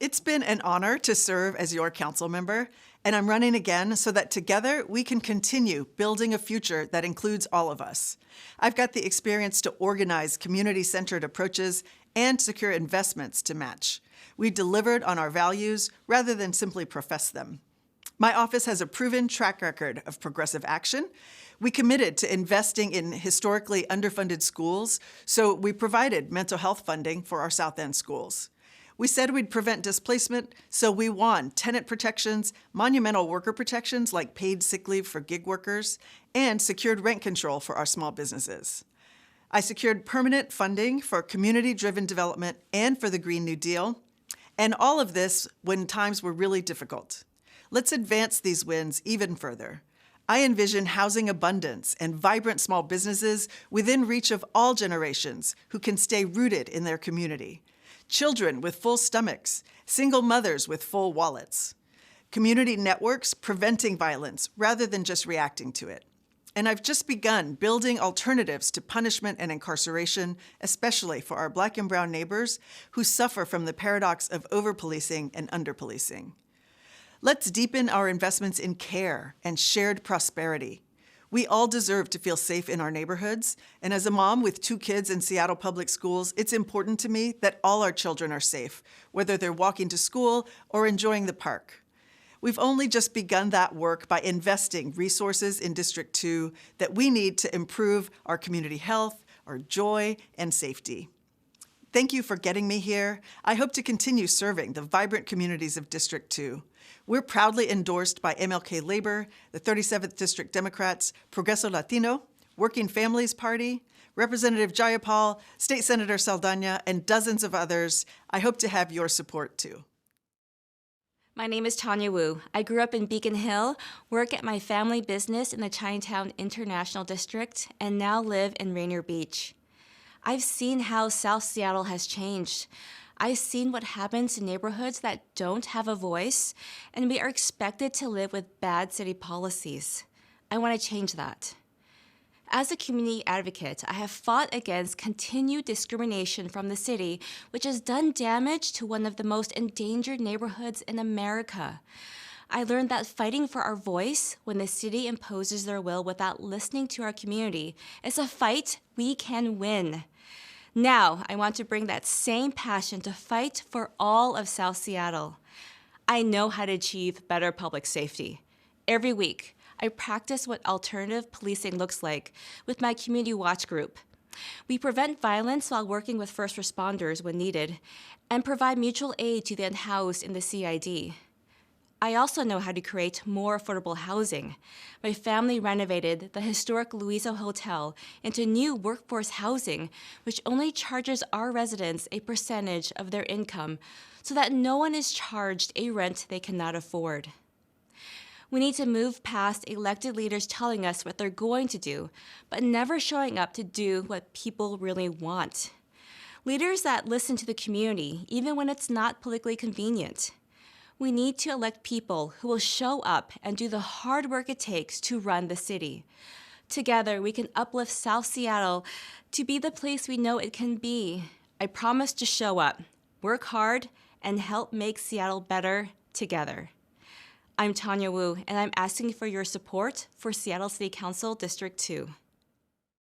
It's been an honor to serve as your council member, and I'm running again so that together we can continue building a future that includes all of us. I've got the experience to organize community-centered approaches and secure investments to match. We delivered on our values rather than simply profess them. My office has a proven track record of progressive action. We committed to investing in historically underfunded schools, so we provided mental health funding for our South End schools. We said we'd prevent displacement, so we won tenant protections, monumental worker protections like paid sick leave for gig workers, and secured rent control for our small businesses. I secured permanent funding for community-driven development and for the Green New Deal, and all of this when times were really difficult. Let's advance these wins even further. I envision housing abundance and vibrant small businesses within reach of all generations who can stay rooted in their community. Children with full stomachs, single mothers with full wallets. Community networks preventing violence rather than just reacting to it. And I've just begun building alternatives to punishment and incarceration, especially for our Black and brown neighbors who suffer from the paradox of over-policing and under-policing. Let's deepen our investments in care and shared prosperity. We all deserve to feel safe in our neighborhoods, and as a mom with 2 kids in Seattle Public Schools, it's important to me that all our children are safe, whether they're walking to school or enjoying the park. We've only just begun that work by investing resources in District 2 that we need to improve our community health, our joy, and safety. Thank you for getting me here. I hope to continue serving the vibrant communities of District 2. We're proudly endorsed by MLK Labor, the 37th District Democrats, Progreso Latino, Working Families Party, Representative Jayapal, State Senator Saldana, and dozens of others. I hope to have your support too. My name is Tanya Wu. I grew up in Beacon Hill, work at my family business in the Chinatown International District, and now live in Rainier Beach. I've seen how South Seattle has changed. I've seen what happens in neighborhoods that don't have a voice, and we are expected to live with bad city policies. I want to change that. As a community advocate, I have fought against continued discrimination from the city, which has done damage to one of the most endangered neighborhoods in America. I learned that fighting for our voice when the city imposes their will without listening to our community is a fight we can win. Now, I want to bring that same passion to fight for all of South Seattle. I know how to achieve better public safety. Every week, I practice what alternative policing looks like with my community watch group. We prevent violence while working with first responders when needed and provide mutual aid to the unhoused in the CID. I also know how to create more affordable housing. My family renovated the historic Louisa Hotel into new workforce housing, which only charges our residents a percentage of their income so that no one is charged a rent they cannot afford. We need to move past elected leaders telling us what they're going to do, but never showing up to do what people really want. Leaders that listen to the community, even when it's not politically convenient. We need to elect people who will show up and do the hard work it takes to run the city. Together, we can uplift South Seattle to be the place we know it can be. I promise to show up, work hard, and help make Seattle better together. I'm Tanya Wu, and I'm asking for your support for Seattle City Council District 2.